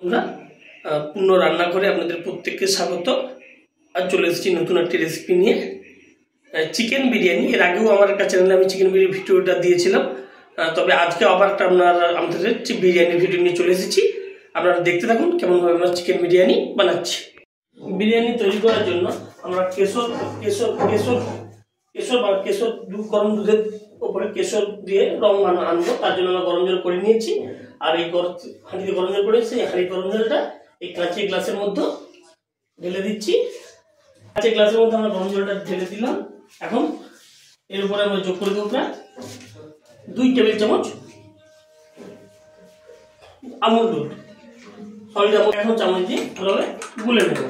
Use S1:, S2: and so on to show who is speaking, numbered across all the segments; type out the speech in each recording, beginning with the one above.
S1: আমরা পূর্ণ রান্নাঘরে আপনাদের প্রত্যেককে স্বাগত। আর চলে এসেছি নতুন একটি রেসিপি নিয়ে, চিকেন বিরিয়ানি। এর আগেও আমার একটা চ্যানেলে আমি চিকেন বিরিয়ানি ভিডিওটা দিয়েছিলাম, তবে আজকে আবার একটা আমাদের বিরিয়ানি ভিডিও নিয়ে চলে এসেছি। আপনারা দেখতে থাকুন কেমনভাবে আমরা চিকেন বিরিয়ানি বানাচ্ছি। বিরিয়ানি তৈরি করার জন্য আমরা কেশর গরম দুধের উপরে কেশর দিয়ে রং আনবো। তার জন্য আমরা গরম জল করে নিয়েছি। আর এই হাঁড়িতে গরম জল করে সেই হাঁড়ি গরম জলটা এই কাঁচের গ্লাসের মধ্যে ঢেলে দিচ্ছি। কাঁচের গ্লাসের মধ্যে আমরা গরম জলটা ঢেলে দিলাম। এখন এর উপরে আমরা যোগ করে দেবো প্রায় 2 টেবিল চামচ আমুল দুধ, সলিড আমুল। এখন চামচ দিয়ে ভালোভাবে গুলে নেব।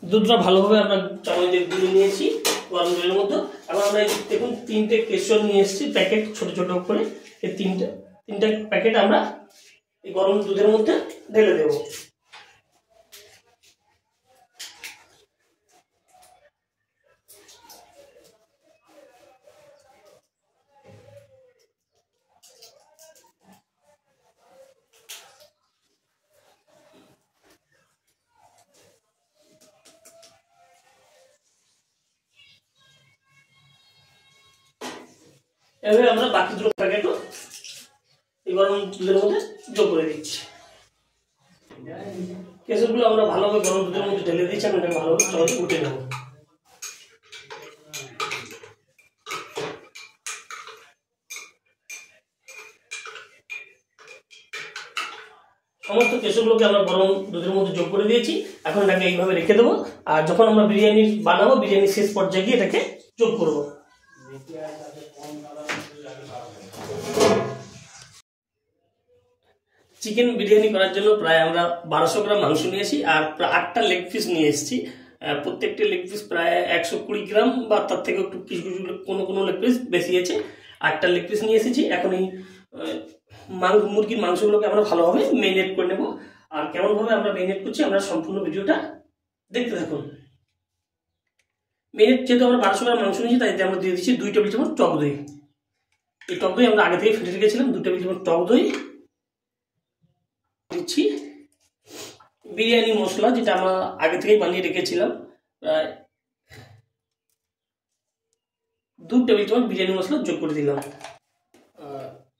S1: দুধটা ভালোভাবে আমরা চামচ দিয়ে গুলে নিয়েছি গরম জলের মধ্যে। এখন আমরা দেখুন 3টে কেশর নিয়ে এসেছি প্যাকেট, ছোট ছোট করে। এই তিনটা প্যাকেট আমরা এই গরম দুধের মধ্যে ঢেলে দেব। এভাবে আমরা বাকি দুটো প্যাকেটও এই গরম দুধের মধ্যে যোগ করে দিচ্ছি। কেশরগুলো আমরা ভালোভাবে গরম দুধের মধ্যে ঢেলে দিচ্ছি। আমি এটা ভালোভাবে চামচে উঠে নেব। সমস্ত কেশরগুলোকে আমরা গরম দুধের মধ্যে যোগ করে দিয়েছি। এখন এটাকে এইভাবে রেখে দেবো। আর যখন আমরা বিরিয়ানি বানাবো, বিরিয়ানি শেষ পর্যায়ে গিয়ে এটাকে যোগ করবো। চিকেন বিরিয়ানি করার জন্য প্রায় আমরা 1200 গ্রাম মাংস নিয়েছি। আর প্রায় 8টা লেগ পিস নিয়ে এসেছি। প্রত্যেকটি লেগ পিস প্রায় 120 গ্রাম বা তার থেকে একটু কিছু কোনো লেগ পিস বেশি আছে। 8টা লেগ পিস নিয়ে এসেছি। এখন এই মুরগির মাংসগুলোকে আমরা ভালোভাবে মেরিনেট করে নেব। আর কেমনভাবে আমরা মেরিনেট করছি আমরা সম্পূর্ণ ভিডিওটা দেখতে থাকুন। মেরিনেট যেহেতু আমরা 1200 গ্রাম মাংস নিয়েছি, তাই আমরা দিয়ে দিচ্ছি 2 টেবিল চামচ টক দই। এই টক দই আমরা আগে থেকে ফেটে রেখেছিলাম। 2 টেবিল চামচ টক দই দিচ্ছি। বিরিয়ানি মশলা যেটা আমরা আগে থেকেই বানিয়ে রেখেছিলাম, প্রায় 2 টেবিল চামচ বিরিয়ানি মশলা যোগ করে দিলাম।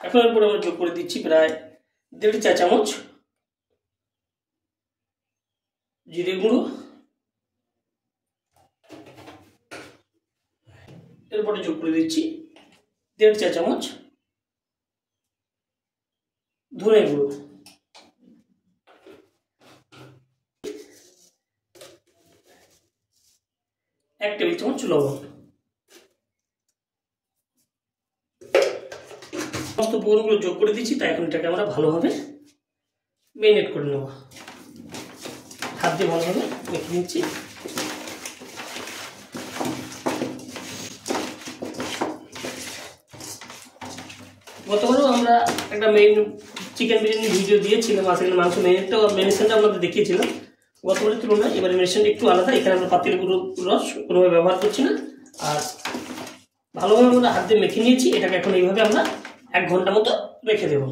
S1: এখন এরপরে আমরা যোগ করে দিচ্ছি প্রায় 1.5 চা চামচ জিরে গুঁড়ো। এরপরে যোগ করে দিচ্ছি 1.5 চা চামচ ধনে গুঁড়ো। এক টেবিল চামচ লবণ। সমস্ত উপকরণগুলো যোগ করে দিচ্ছি। তাই এখন এটাকে আমরা ভালোভাবে মেরিনেট করে নেব। হাত দিয়ে ভালোভাবে মেখে নিচ্ছি। গতবারও আমরা একটা চিকেন বিরিয়ানি ভিডিও দিয়েছিলাম। আসলে মাংস মেরিনেশনটা আপনাদের দেখিয়েছিলাম। গতবারের তুলনায় এবার মেরিনেশনটা একটু আলাদা। এখানে আমরা পাতিলেবুর রস কোনোভাবে ব্যবহার করছি না। আর ভালোভাবে আমরা হাত দিয়ে মেখে নিয়েছি। এটাকে এখন এইভাবে আমরা 1 ঘন্টা মতো রেখে দেব।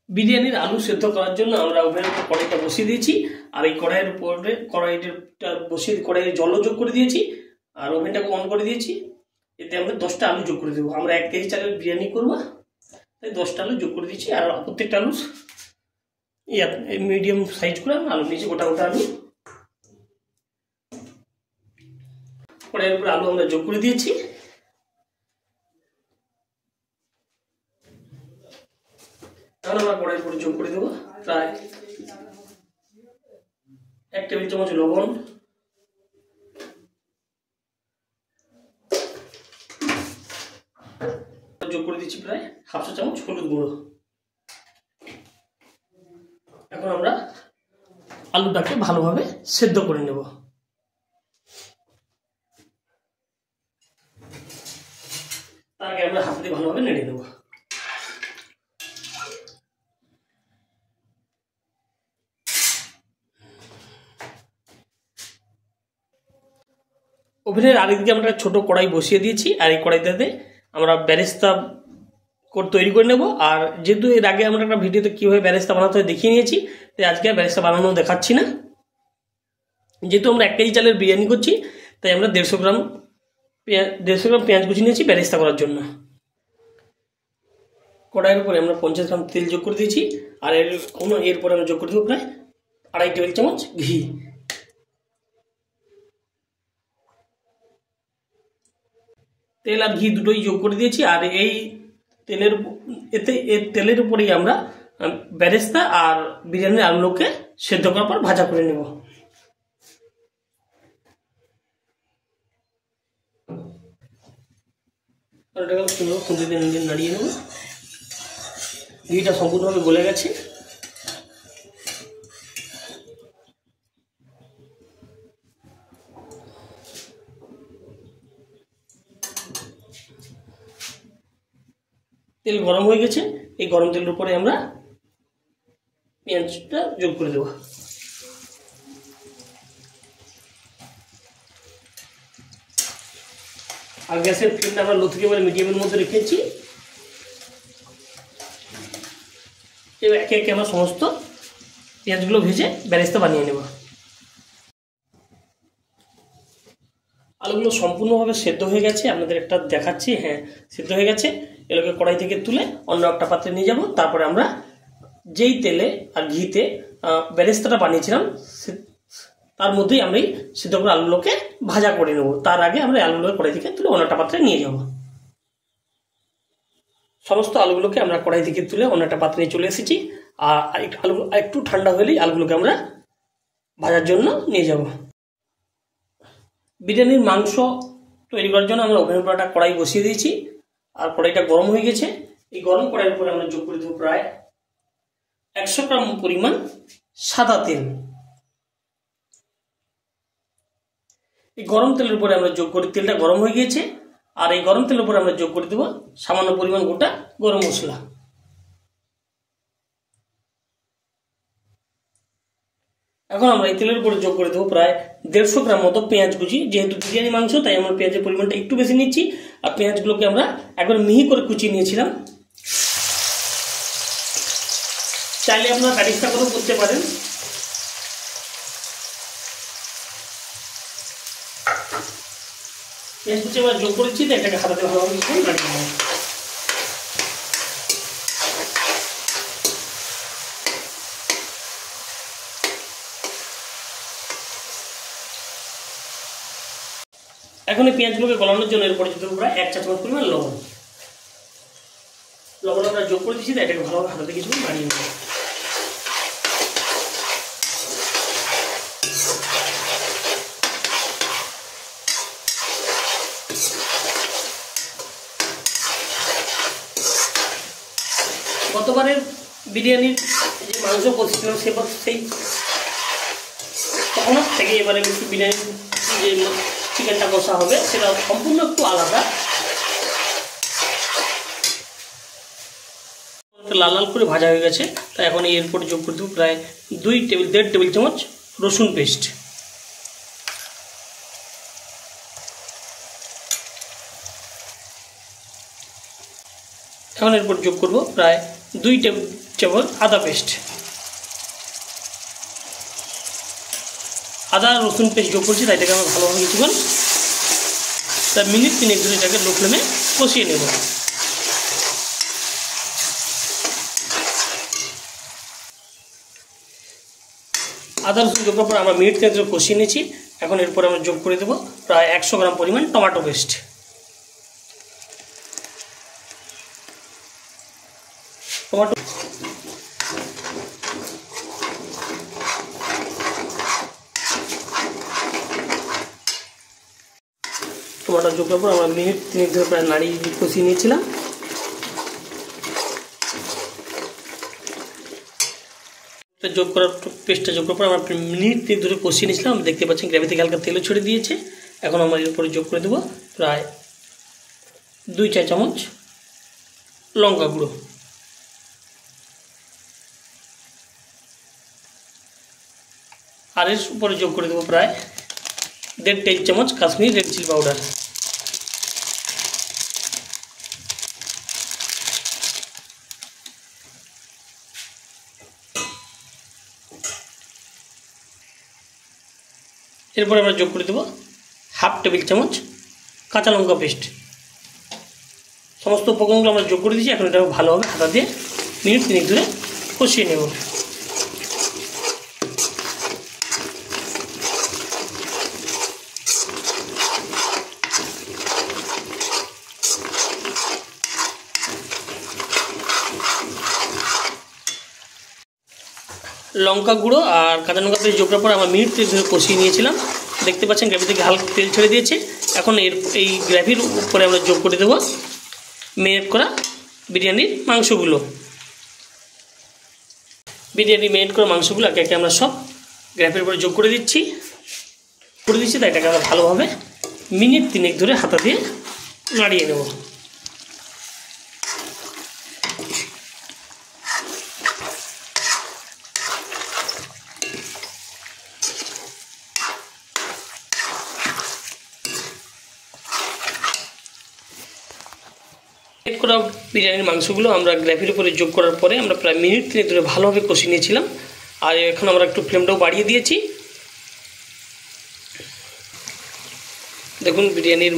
S1: বিরিয়ানির আলু সেদ্ধ করার জন্য আমরা ওভেনের উপর কড়াইটা বসিয়ে দিয়েছি। আর এই কড়াইয়ের উপরে কড়াইয়ে জলও যোগ করে দিয়েছি। আর ওভেনটাকে অন করে দিয়েছি। এতে আমরা 10টা আলু যোগ করে দেবো। আমরা 1 কেজি চালের বিরিয়ানি করবো, তাই 10টা আলু যোগ করে দিচ্ছি। আর প্রত্যেকটা আলু মিডিয়াম সাইজ করে আলু নিয়েছি, গোটা গোটা আলু। কড়াইয়ের উপরে আলু আমরা যোগ করে দিয়েছি। এখন আমরা কড়াইয়ের উপরে যোগ করে দেবো প্রায় 1 টেবিল চামচ লবণ, যোগ করে দিচ্ছি প্রায় 1/2 চা চামচ হলুদ গুঁড়ো। এখন আমরা আলুটাকে ভালোভাবে সেদ্ধ করে নেব। তার আগে আমরা হাত দিয়ে ভালোভাবে নেড়ে নেব। ওভেনের আরেকদিকে আমরা ছোট কড়াই বসিয়ে দিয়েছি, আর এই কড়াইটাতে আমরা বেরেস্তা তৈরি করে নেব। আর যেহেতু এর আগে আমরা একটা ভিডিওতে কীভাবে বেরেস্তা বানাতে হয় দেখিয়ে নিয়েছি, তাই আজকে আর বেরেস্তা বানানো দেখাচ্ছি না। যেহেতু আমরা 1 কেজি চালের বিরিয়ানি করছি, তাই আমরা 150 গ্রাম পেঁয়াজ কুচি নিয়েছি বেরেস্তা করার জন্য। কড়াইয়ের উপরে আমরা 50 গ্রাম তেল যোগ করে দিয়েছি, আর এরপরে আমরা যোগ করে দেবো প্রায় 2.5 টেবিল চামচ ঘি। তেল আর ঘি দুটোই যোগ করে দিয়েছি, আর এই তেলের উপরেই আমরা বেরেস্তা আর বিরিয়ানির আলুগুলোকে সেদ্ধ করার পর ভাজা করে নেব। নাড়িয়ে নেব। ঘিটা সম্পূর্ণভাবে গলে গেছে। তেল গরম হয়ে গেছে, এই গরম তেলের উপরে আমরা পেঁয়াজটা যোগ করে দেব। আর গ্যাসের ফ্লেমটা আমরা লো থেকে মিডিয়ামের মধ্যে রেখেছি। এবার একে একে আমরা সমস্ত পেঁয়াজগুলো ভেজে বেরেস্তা বানিয়ে নেব। আলুগুলো সম্পূর্ণভাবে সেদ্ধ হয়ে গেছে, আপনাদের একটা দেখাচ্ছি। হ্যাঁ, সেদ্ধ হয়ে গেছে। এগুলোকে কড়াই থেকে তুলে অন্য একটা পাত্রে নিয়ে যাব। তারপরে আমরা যেই তেলে আর ঘিতে বেরেস্তাটা বানিয়েছিলাম তার মধ্যেই আমরা এই সিদ্ধ করে আলুগুলোকে ভাজা করে নেব। তার আগে আমরা আলুগুলোকে কড়াই থেকে তুলে অন্য একটা পাত্রে নিয়ে যাব। সমস্ত আলুগুলোকে আমরা কড়াই থেকে তুলে অন্য একটা পাত্রে চলে এসেছি। আর আলুগুলো একটু ঠান্ডা হলেই আলুগুলোকে আমরা ভাজার জন্য নিয়ে যাব। বিরিয়ানির মাংস তৈরি করার জন্য আমরা ওভেনের উপর একটা কড়াই বসিয়ে দিয়েছি, আর কড়াইটা গরম হয়ে গেছে। এই গরম কড়াইয়ের উপরে আমরা যোগ করে দেবো প্রায় 100 গ্রাম পরিমাণ সাদা তেল। এই গরম তেলের উপরে আমরা যোগ করি, তেলটা গরম হয়ে গিয়েছে, আর এই গরম তেলের উপরে আমরা যোগ করে দেবো সামান্য পরিমাণ গোটা গরম মশলা। এখন আমরা এই তেলের উপরে যোগ করে দেবো প্রায় 150 গ্রাম মতো পেঁয়াজ কুচি। যেহেতু বিরিয়ানি মাংস, তাই আমরা পেঁয়াজের পরিমাণটা একটু বেশি নিচ্ছি। আর পেঁয়াজগুলোকে আমরা একবার মিহি করে কুচিয়ে নিয়েছিলাম। চাইলে আপনারা কারিস্তা করেও করতে পারেন। পেঁয়াজ কুচি আমরা যোগ করেছি, তো এটাকে হাতাতে ভালোভাবে নাড়িয়ে নেব। এখন এই পেঁয়াজগুলোকে গলানোর জন্য এরপরে দিতে হবে প্রায় 1 চা চামচ পরিমাণ লবণ। লবণ আমরা যোগ করে দিচ্ছি, তাই এটাকে ভালোভাবে হাতাতে কিছু নাড়িয়ে নেব। গতবারের বিরিয়ানির যে মাংস করছিলাম সেই তখন থেকে এবারে একটু বিরিয়ানির যে চিকেনটা কষা হবে সেটা সম্পূর্ণ একটু আলাদা। লাল লাল করে ভাজা হয়ে গেছে, তাই এখন এরপর যোগ করে দেবো প্রায় 1.5 টেবিল চামচ রসুন পেস্ট। এখন এরপর যোগ করব প্রায় 2 টেবিল চামচ আদা পেস্ট। আদা রসুন পেস্ট যোগ করছি, তাই এটাকে আমরা ভালোভাবে কিছুক্ষণ মিনিট 3 ধরে এটাকে লো ফ্লেমে কষিয়ে নেব। আদা রসুন যোগ করার পর আমরা মিনিট 3 ধরে কষিয়ে নিয়েছি। এখন এরপর আমরা যোগ করে দেবো প্রায় 100 গ্রাম পরিমাণ টমেটো পেস্ট। টমেটো যোগ করার পর আমরা মিনিট 3 ধরে প্রায় নাড়িয়ে কষিয়ে নিয়েছিলাম। যোগ করার পেস্টটা যোগ করার পর আমরা মিনিট 3 ধরে কষিয়ে নিয়েছিলাম। দেখতে পাচ্ছেন গ্রেভি থেকে হালকা তেলও ছেড়ে দিয়েছে। এখন আমরা এর উপরে যোগ করে দেবো প্রায় 2 চা চামচ লঙ্কা গুঁড়ো। আর এর উপরে যোগ করে দেবো প্রায় 1.5 টেবিল চামচ কাশ্মীরি রেড চিলি পাউডার। এরপর আমরা যোগ করে দেবো 1/2 টেবিল চামচ কাঁচা লঙ্কা পেস্ট। সমস্ত উপকরণগুলো আমরা যোগ করে দিয়েছি। এখন এটা ভালোভাবে হাতা দিয়ে মিনিট 3 ধরে কষিয়ে নেব। লঙ্কা গুঁড়ো আর কাঁচা লঙ্কা পেস্ট যোগ করার পর আমরা মিনিট 3 ধরে কষিয়ে নিয়েছিলাম। দেখতে পাচ্ছেন গ্রেভি থেকে হালকা তেল ছেড়ে দিয়েছে। এখন এই গ্রেভির উপরে আমরা যোগ করে দেবো মেরিনেট করা বিরিয়ানির মাংসগুলো। বিরিয়ানি মেরিনেট করা মাংসগুলো একে একে আমরা সব গ্রেভির উপরে যোগ করে দিচ্ছি। তাই এটাকে আমরা ভালোভাবে মিনিট 3 ধরে হাতা দিয়ে নাড়িয়ে নেব। করা বিরিয়ানির মাংসগুলো আমরা গ্রেভির উপরে যোগ করার পরে আমরা প্রায় মিনিট 3 ধরে ভালোভাবে কষিয়ে নিয়েছিলাম। আর এখন আমরা একটু ফ্লেমটাও বাড়িয়ে দিয়েছি। দেখুন বিরিয়ানির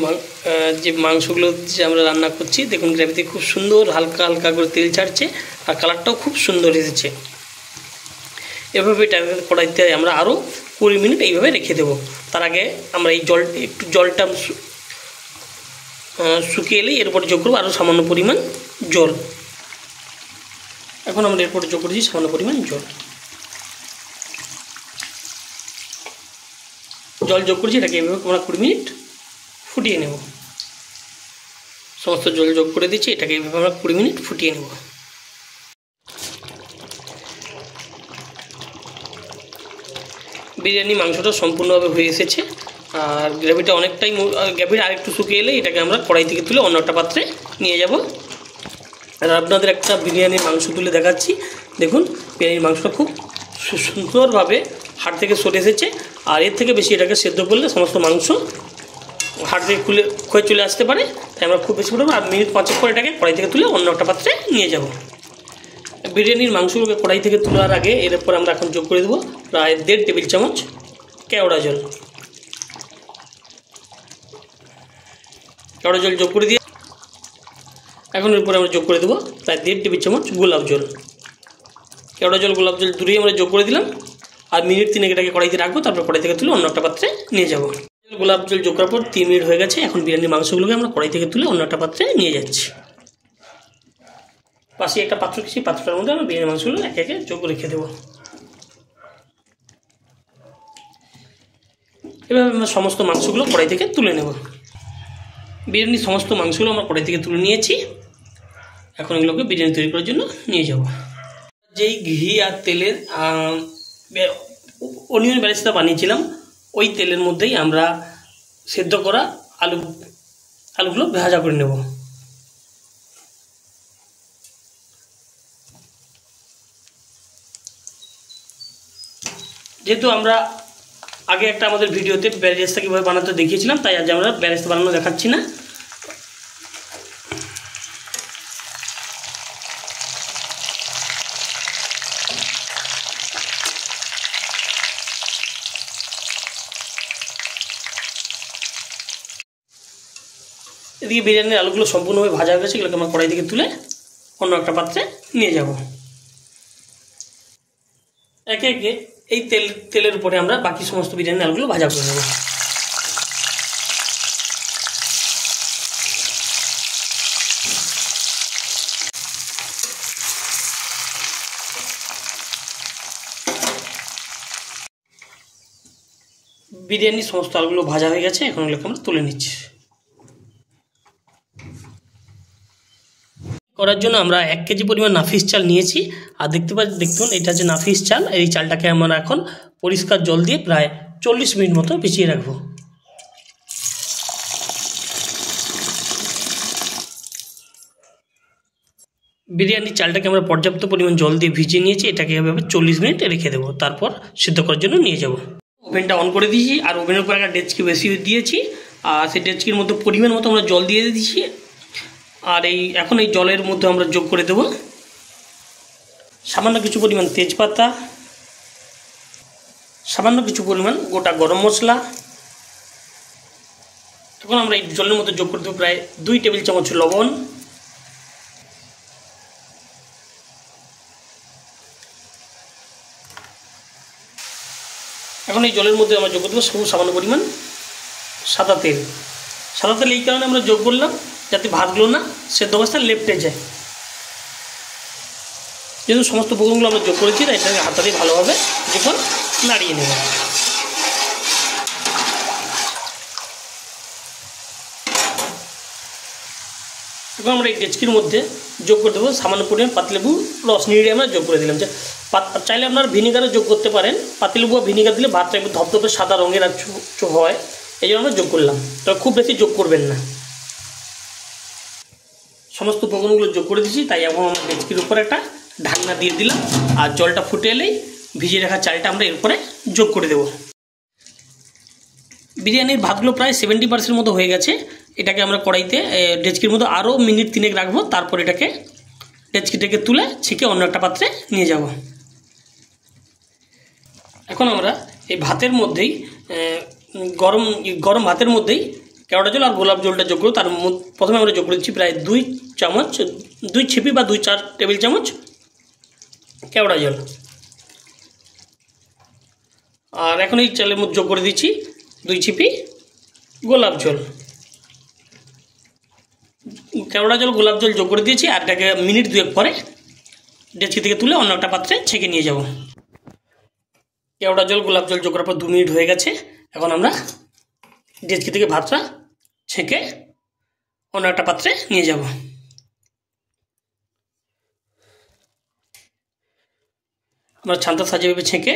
S1: যে মাংসগুলো যে আমরা রান্না করছি, দেখুন গ্রেভিতে খুব সুন্দর হালকা হালকা করে তেল ছাড়ছে আর কালারটাও খুব সুন্দর এসেছে। এভাবে কড়াইতে আমরা আরও 20 মিনিট এইভাবে রেখে দেবো। তার আগে আমরা এই জলটা শুকিয়ে এলেই এরপরে যোগ করবো আরও সামান্য পরিমাণ জল। এখন আমরা এরপরে যোগ করেছি সামান্য পরিমাণ জল যোগ করেছি। এটাকে এভাবে আমরা 20 মিনিট ফুটিয়ে নেব। সমস্ত জল যোগ করে দিচ্ছি। এটাকে এভাবে আমরা 20 মিনিট ফুটিয়ে নেব। বিরিয়ানি মাংসটা সম্পূর্ণভাবে হয়ে এসেছে আর গ্রেভিটা অনেকটাই গ্রেভিটা আরেকটু শুকিয়ে এলে এটাকে আমরা কড়াই থেকে তুলে অন্য একটা পাত্রে নিয়ে যাব। আর আপনাদের একটা বিরিয়ানির মাংস তুলে দেখাচ্ছি। দেখুন বিরিয়ানির মাংসটা খুব সুন্দরভাবে হাড় থেকে সরে এসেছে। আর এর থেকে বেশি এটাকে সেদ্ধ করলে সমস্ত মাংস হাড় থেকে ক্ষয়ে চলে আসতে পারে। তাই আমরা খুব বেশি করবো। আর মিনিট 5 পর এটাকে কড়াই থেকে তুলে অন্য একটা পাত্রে নিয়ে যাব। বিরিয়ানির মাংসগুলোকে কড়াই থেকে তোলার আগে এরপর আমরা এখন যোগ করে দেবো প্রায় 1.5 টেবিল চামচ কেওড়া জল। কেওড়া জল যোগ করে দিয়ে এখন এরপরে আমরা যোগ করে দেবো প্রায় 1.5 টেবিল চামচ গোলাপ জল। কেওড়া জল গোলাপ জল দুটোই আমরা যোগ করে দিলাম। আর মিনিট 3 এটাকে কড়াইতে রাখবো। তারপর কড়াই থেকে তুলে অন্য একটা পাত্রে নিয়ে যাব। গোলাপ জল যোগ করার পর 3 মিনিট হয়ে গেছে। এখন বিরিয়ানির মাংসগুলোকে আমরা কড়াই থেকে তুলে অন্য একটা পাত্রে নিয়ে যাচ্ছি। পাশে একটা পাত্র রেখেছি, পাত্রটার মধ্যে আমরা বিরিয়ানির মাংসগুলো একে একে যোগ রেখে দেবো। এভাবে আমরা সমস্ত মাংসগুলো কড়াই থেকে তুলে নেব। বিরিয়ানির সমস্ত মাংসগুলো আমরা কড়াই থেকে তুলে নিয়েছি। এখন এগুলোকে বিরিয়ানি তৈরি করার জন্য নিয়ে যাব। যেই ঘি আর তেলের অনিয়ন বেরেস্তা বানিয়েছিলাম ওই তেলের মধ্যেই আমরা সেদ্ধ করা আলুগুলো ভাজা করে নেব। যেহেতু আমরা আগে একটা আমাদের ভিডিওতে বেরেস্তা কীভাবে বানাতে দেখিয়েছিলাম, তাই আজ আমরা বেরেস্তা বানানো দেখাচ্ছি না। এদিকে বিরিয়ানির আলুগুলো সম্পূর্ণভাবে ভাজা হয়ে গেছে। এগুলোকে আমরা কড়াই থেকে তুলে অন্য একটা পাত্রে নিয়ে যাব। একে একে এই তেলের উপরে আমরা বাকি সমস্ত বিরিয়ানির আলুগুলো ভাজা করে নেব। বিরিয়ানির সমস্ত আলুগুলো ভাজা হয়ে গেছে। এখন এগুলোকে আমরা তুলে নিচ্ছি। করার জন্য আমরা 1 কেজি পরিমাণ নাফিস চাল নিয়েছি। আর দেখুন এটা যে নাফিস চাল, এই চালটাকে আমরা এখন পরিষ্কার জল দিয়ে প্রায় 40 মিনিট মতো ভিজিয়ে রাখবো। বিরিয়ানির চালটাকে আমরা পর্যাপ্ত পরিমাণ জল দিয়ে ভিজিয়ে নিয়েছি। এটাকে এভাবে 40 মিনিট রেখে দেবো। তারপর সিদ্ধ করার জন্য নিয়ে যাব। ওভেনটা অন করে দিয়েছি আর ওভেনের উপর একটা ডেচকি বেশি দিয়েছি আর সেই ডেচকির মধ্যে পরিমাণ মতো আমরা জল দিয়ে দিয়েছি। আর এখন এই জলের মধ্যে আমরা যোগ করে দেব সামান্য কিছু পরিমাণ তেজপাতা, সামান্য কিছু পরিমাণ গোটা গরম মশলা। এখন আমরা এই জলের মধ্যে যোগ করে দেবো প্রায় 2 টেবিল চামচ লবণ, এখন এই জলের মধ্যে আমরা যোগ করে দেবো সামান্য পরিমাণ সাদা তেল। সাদা তেল এই কারণে আমরা যোগ করলাম যাতে ভাতগুলো না সেদ্ধ অবস্থায় লেপ্টে যায়। যেহেতু সমস্ত উপকরণগুলো আমরা যোগ করেছি তাই এটাকে হাতা দিয়ে ভালোভাবে যখন নাড়িয়ে নেব। এখন আমরা এই ডেচকির মধ্যে যোগ করে দেবো সামান্য পরিমাণ পাতিলেবু রস নিয়ে আমরা যোগ করে দিলাম। যে চাইলে আপনারা ভিনিগারও যোগ করতে পারেন, পাতিলেবু বা ভিনিগার দিলে ভাতটা একটু ধপধপে সাদা রঙের হয়, এই জন্য আমরা যোগ করলাম। তবে খুব বেশি যোগ করবেন না। সমস্ত উপকরণগুলো যোগ করে দিয়েছি তাই এখন আমরা ডেচকির উপরে একটা ঢাকনা দিয়ে দিলাম আর জলটা ফুটে এলেই ভিজিয়ে রাখা চালটা আমরা এর উপরে যোগ করে দেব। বিরিয়ানির ভাতগুলো প্রায় 70% মতো হয়ে গেছে। এটাকে আমরা কড়াইতে ডেচকির মতো আরও মিনিট 3 রাখবো, তারপর এটাকে ডেচকিটাকে তুলে ছেঁকে অন্য একটা পাত্রে নিয়ে যাব। এখন আমরা এই ভাতের মধ্যেই গরম ভাতের মধ্যেই কেওড়া জল আর গোলাপ জলটা যোগ করব। তার প্রথমে আমরা যোগ করেছি প্রায় 2 ছিপি বা 2-4 টেবিল চামচ কেওড়া জল। আর এখন এই চালের মধ্যে যোগ করে দিচ্ছি 2 ছিপি গোলাপ জল। কেওড়া জল গোলাপ জল যোগ করে দিয়েছি আর এটাকে মিনিট 2 পরে ডেচকি থেকে তুলে অন্য একটা পাত্রে ছেঁকে নিয়ে যাব। কেওড়া জল গোলাপ জল যোগ করার পর 2 মিনিট হয়ে গেছে। এখন আমরা ডেচকি থেকে ভাতটা ছেঁকে অন্য একটা পাত্রে নিয়ে যাব। আমরা ছান্তা সাজিয়ে ছেঁকে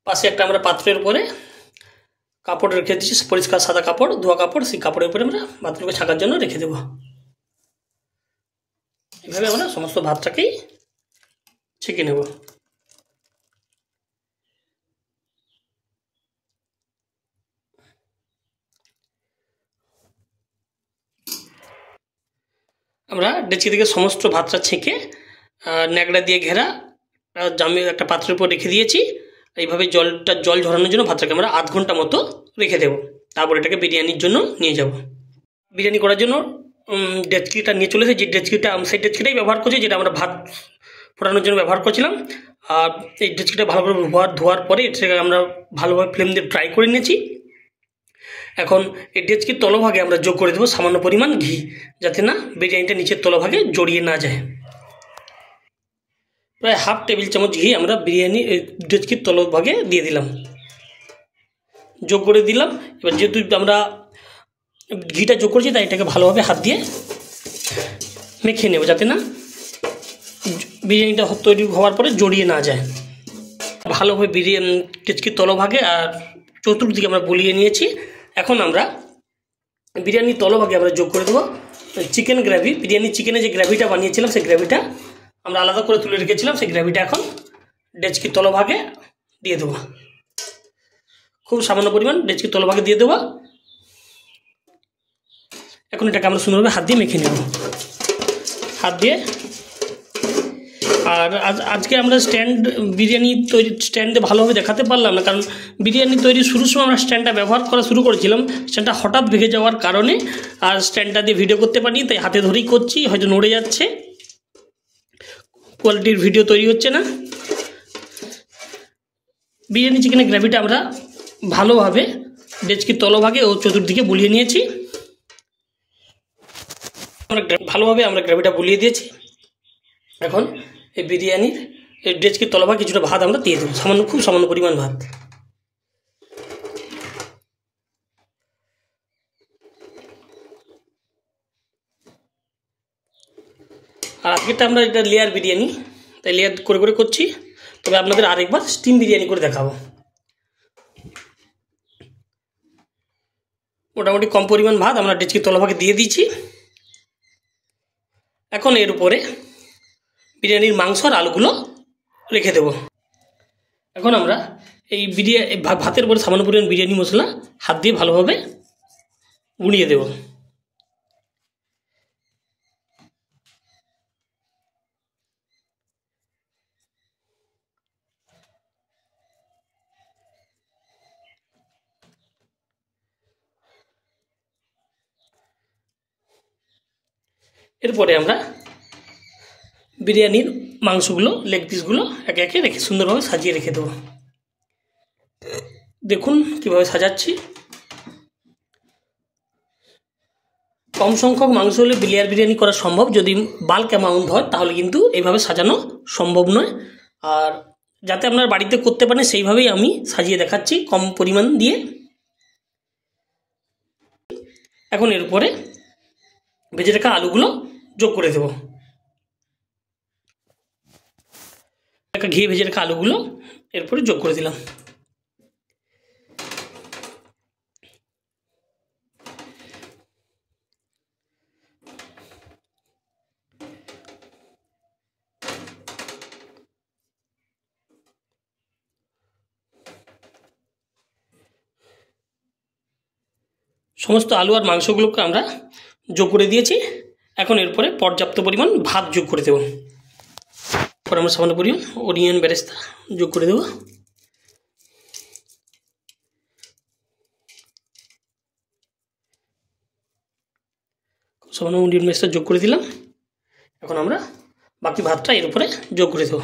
S1: পাশে একটা আমরা পাত্রের উপরে কাপড় রেখে দিচ্ছি, পরিষ্কার সাদা কাপড়, ধোয়া কাপড়। সেই কাপড়ের উপরে আমরা ভাতগুলোকে ছাকার জন্য রেখে দেব। এভাবে আমরা সমস্ত ভাতটাকেই ছেঁকে নেব। আমরা ডেচকি থেকে সমস্ত ভাতটা ছেঁকে ন্যাকড়া দিয়ে ঘেরা জামিয়ে একটা পাত্রের উপর রেখে দিয়েছি। এইভাবে জল ঝরানোর জন্য ভাতটাকে আমরা আধ ঘন্টা মতো রেখে দেব। তারপর এটাকে বিরিয়ানির জন্য নিয়ে যাব। বিরিয়ানি করার জন্য ডেচকিটা নিয়ে চলেছে, যে ডেচকিটা সেই ডেচকিটাই ব্যবহার করছি যেটা আমরা ভাত ফোটানোর জন্য ব্যবহার করছিলাম। আর এই ডেচকিটা ভালো করে ধোয়ার পরে এটাকে আমরা ভালোভাবে ফ্লেম দিয়ে ড্রাই করে নিয়েছি। এখন এই ডেচকির তলভাগে আমরা যোগ করে দেবো সামান্য পরিমাণ ঘি, যাতে না বিরিয়ানিটা নিচের তলভাগে জড়িয়ে না যায়। প্রায় 1/2 টেবিল চামচ ঘি আমরা ডেচকির তলভাগে দিয়ে দিলাম, যোগ করে দিলাম। এবার যেহেতু আমরা ঘিটা যোগ করছি তাই এটাকে ভালোভাবে হাত দিয়ে মেখে নেব, যাতে না বিরিয়ানিটা তৈরি হওয়ার পরে জড়িয়ে না যায়। ভালোভাবে ডেচকির তলভাগে আর চতুর্দিকে আমরা বুলিয়ে নিয়েছি। এখন আমরা বিরিয়ানির তলভাগে আমরা যোগ করে দেবো চিকেন গ্রেভি। চিকেনের যে গ্রেভিটা বানিয়েছিলাম সেই গ্রেভিটা আমরা আলাদা করে তুলে রেখেছিলাম, সেই গ্রেভিটা এখন ডেচকির তলভাগে দিয়ে দেবো। খুব সামান্য পরিমাণ ডেচকির তলভাগে দিয়ে দেবো। এখন এটাকে আমরা সুন্দরভাবে হাত দিয়ে মেখে নেব, হাত দিয়ে। আর আজকে আমরা বিরিয়ানি তৈরি স্ট্যান্ডে ভালোভাবে দেখাতে পারলাম না, কারণ বিরিয়ানি তৈরি শুরুর সময় আমরা স্ট্যান্ডটা ব্যবহার করা শুরু করেছিলাম। স্ট্যান্ডটা হঠাৎ ভেঙে যাওয়ার কারণে আর স্ট্যান্ডটা দিয়ে ভিডিও করতে পারিনি, তাই হাতে ধরেই করছি। হয়তো নড়ে যাচ্ছে, কোয়ালিটির ভিডিও তৈরি হচ্ছে না। বিরিয়ানি চিকেনের গ্রেভিটা আমরা ভালোভাবে ডেচকির তলভাগে ও চতুর্দিকে বুলিয়ে নিয়েছি। ভালোভাবে আমরা গ্রেভিটা বুলিয়ে দিয়েছি। এখন এই বিরিয়ানির এই ডেচকির তলভাগে কিছুটা ভাত আমরা দিয়ে দেবো, খুব সামান্য পরিমাণ ভাত। আর আজকেরটা আমরা এটা লেয়ার বিরিয়ানি, তাই লেয়ার করে করে করছি। তবে আপনাদের আরেকবার স্টিম বিরিয়ানি করে দেখাবো। মোটামুটি কম পরিমাণ ভাত আমরা ডেচকির তলভাগে দিয়ে দিয়েছি। এখন এর উপরে বিরিয়ানির মাংস আর আলুগুলো রেখে দেব। এখন আমরা এই ভাতের উপরে সামান্য পরিমাণ বিরিয়ানি মশলা হাত দিয়ে ভালোভাবে গুঁড়িয়ে দেব। এরপরে আমরা বিরিয়ানির মাংসগুলো, লেগ পিসগুলো একে একে রেখে সুন্দরভাবে সাজিয়ে রেখে দেবো। দেখুন কীভাবে সাজাচ্ছি। কম সংখ্যক মাংস হলে লেয়ার বিরিয়ানি করা সম্ভব, যদি বাল্ক অ্যামাউন্ট হয় তাহলে কিন্তু এইভাবে সাজানো সম্ভব নয়। আর যাতে আপনার বাড়িতে করতে পারেন সেইভাবেই আমি সাজিয়ে দেখাচ্ছি কম পরিমাণ দিয়ে। এখন এরপরে ভেজে রাখা আলুগুলো যোগ করে দেব। ঘি ভেজে রাখা আলুগুলো এরপরে যোগ করে দিলাম। সমস্ত আলু আর মাংসগুলোকে আমরা যোগ করে দিয়েছি। এখন এরপরে পর্যাপ্ত পরিমাণ ভাত যোগ করে দেব। পরে আমরা সামান্য পরিমাণ অনিয়ন বেরেস্তা যোগ করে দেব। সামান্য অনিয়ন বেরেস্তা যোগ করে দিলাম। এখন আমরা বাকি ভাতটা এর উপরে যোগ করে দেব।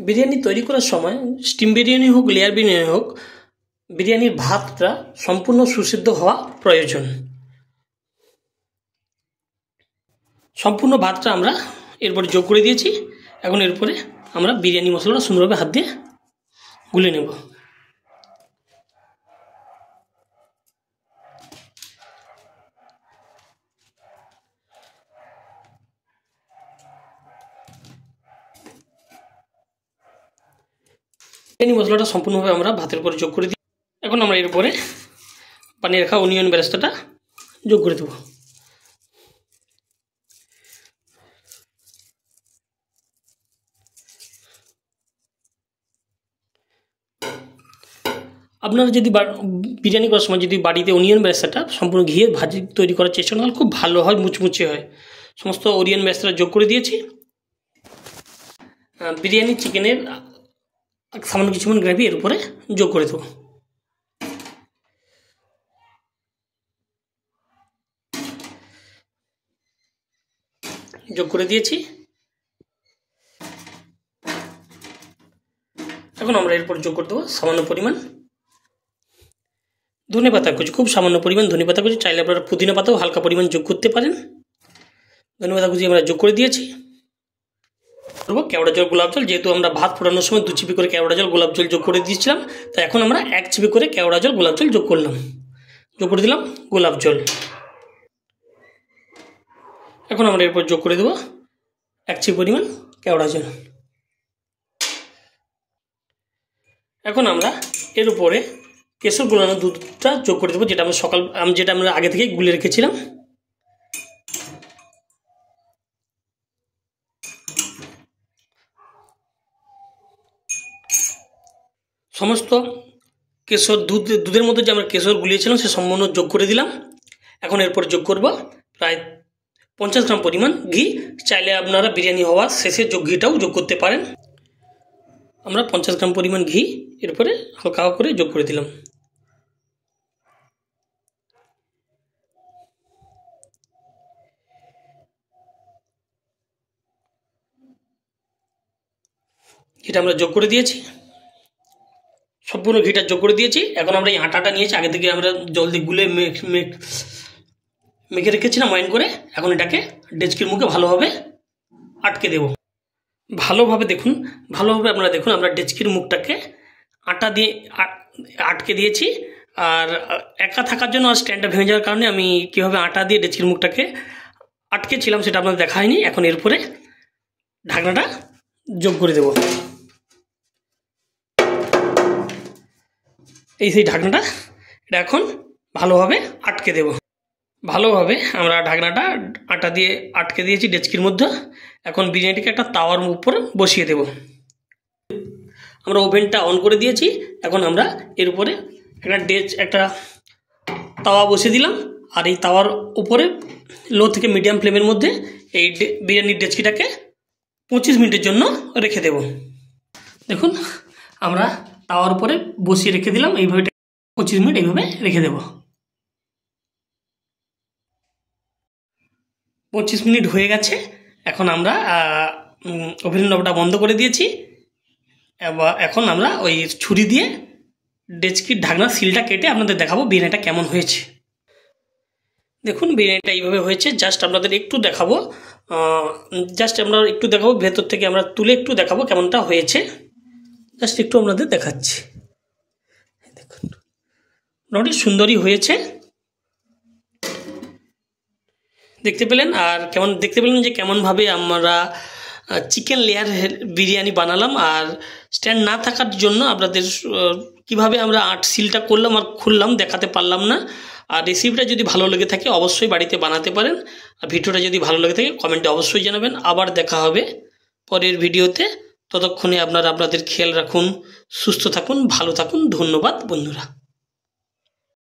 S1: বিরিয়ানি তৈরি করার সময় স্টিম বিরিয়ানি হোক, লেয়ার বিরিয়ানি হোক, বিরিয়ানির ভাতটা সম্পূর্ণ সুসিদ্ধ হওয়া প্রয়োজন। সম্পূর্ণ ভাতটা আমরা এরপরে যোগ করে দিয়েছি। এখন এরপরে আমরা বিরিয়ানি মশলাটা সুন্দরভাবে হাত দিয়ে গুলে নেব। বিরিয়ানি মশলাটা সম্পূর্ণভাবে আমরা ভাতের উপরে যোগ করে দিই। এখন আমরা এরপরে বানিয়ে রাখা অনিয়ন বেরেস্তাটা যোগ করে দেব। আপনারা যদি বিরিয়ানি করার সময় যদি বাড়িতে অনিয়ন বেরেস্তাটা সম্পূর্ণ ঘিয়ে ভাজি তৈরি করার চেষ্টা করেন খুব ভালো হয়, মুচমুচে হয়। সমস্ত অনিয়ন বেরেস্তাটা যোগ করে দিয়েছি। বিরিয়ানি চিকেনের সামান্য কিছুক্ষণ গ্রেভি এর উপরে যোগ করে দেবো। যোগ করে দিয়েছি। এখন আমরা এরপর যোগ করে দেবো সামান্য পরিমাণ ধনেপাতা কুচি, খুব সামান্য পরিমাণ ধনেপাতা কুচি। চাইলে আপনারা পুদিনা পাতাও হালকা পরিমাণ যোগ করতে পারেন। ধনেপাতা কুচি আমরা যোগ করে দিয়েছি। করবো কেওড়া জল, গোলাপ জল। যেহেতু আমরা ভাত ফোটানোর সময় 2 চিপি করে কেওড়া জল, গোলাপ জল যোগ করে দিয়েছিলাম, তাই এখন আমরা 1 চিপি করে কেওড়া জল, গোলাপ জল যোগ করলাম। যোগ করে দিলাম গোলাপ জল। এখন আমরা এরপর যোগ করে দেবো 1 চিপি পরিমাণ কেওড়া জল। এখন আমরা এর উপরে কেশর গোলানো দুধটা যোগ করে দেবো, যেটা আমরা আগে থেকে গুলে রেখেছিলাম। সমস্ত কেশর দুধের মধ্যে যে আমরা কেশর গুলিয়েছিলাম সে সম্পূর্ণ যোগ করে দিলাম। এখন এরপর যোগ করব প্রায় 50 গ্রাম পরিমাণ ঘি। চাইলে আপনারা বিরিয়ানি হওয়ার শেষে ঘিটাও যোগ করতে পারেন। আমরা 50 গ্রাম পরিমাণ ঘি এরপরে হালকা করে যোগ করে দিলাম। ঘিটা আমরা যোগ করে দিয়েছি, সম্পূর্ণ ঘিটা যোগ করে দিয়েছি। এখন আমরা এই আটাটা নিয়েছি, আগে থেকে আমরা জল দিয়ে গুলে মেখে রেখেছিলাম ময়ান করে। এখন এটাকে ডেচকির মুখে ভালোভাবে আটকে দেব। ভালোভাবে আপনারা দেখুন, আমরা ডেচকির মুখটাকে আটা দিয়ে আটকে দিয়েছি। আর একা থাকার জন্য আর স্ট্যান্ডটা ভেঙে যাওয়ার কারণে আমি কীভাবে আটা দিয়ে ডেচকির মুখটাকে আটকে ছিলাম সেটা আপনাদের দেখা হয়নি। এখন এর উপরে ঢাকনাটা যোগ করে দেব। এই সেই ঢাকনাটা, এটা এখন ভালোভাবে আটকে দেব। ভালোভাবে আমরা ঢাকনাটা আটা দিয়ে আটকে দিয়েছি ডেচকির মধ্যে। এখন বিরিয়ানিটাকে একটা তাওয়ার উপরে বসিয়ে দেব। আমরা ওভেনটা অন করে দিয়েছি। এখন আমরা এর উপরে একটা তাওয়া বসিয়ে দিলাম, আর এই তাওয়ার উপরে লো থেকে মিডিয়াম ফ্লেমের মধ্যে এই বিরিয়ানির ডেচকিটাকে 25 মিনিটের জন্য রেখে দেব। দেখুন আমরা তাওয়ার উপরে বসিয়ে রেখে দিলাম, এইভাবে 25 মিনিট এইভাবে রেখে দেব। 25 মিনিট হয়ে গেছে। এখন আমরা ওভেন নবটা বন্ধ করে দিয়েছি। এখন আমরা ওই ছুরি দিয়ে ডেচকির ঢাকনার সিলটা কেটে আপনাদের দেখাবো বিরিয়ানিটা কেমন হয়েছে। দেখুন বিরিয়ানিটা এইভাবে হয়েছে। জাস্ট আপনাদের একটু দেখাবো, ভেতর থেকে আমরা তুলে একটু দেখাবো কেমনটা হয়েছে। জাস্ট একটু আপনাদের দেখাচ্ছি। দেখুন মোটামুটি সুন্দরই হয়েছে, দেখতে পেলেন। আর দেখতে পেলেন যে কেমনভাবে আমরা চিকেন লেয়ার বিরিয়ানি বানালাম। আর স্ট্যান্ড না থাকার জন্য আপনাদের কিভাবে আমরা সিলটা করলাম আর খুললাম দেখাতে পারলাম না। আর রেসিপিটা যদি ভালো লেগে থাকে অবশ্যই বাড়িতে বানাতে পারেন। আর ভিডিওটা যদি ভালো লেগে থাকে কমেন্টে অবশ্যই জানাবেন। আবার দেখা হবে পরের ভিডিওতে। ততক্ষণে আপনারা আপনাদের খেয়াল রাখুন, সুস্থ থাকুন, ভালো থাকুন। ধন্যবাদ বন্ধুরা।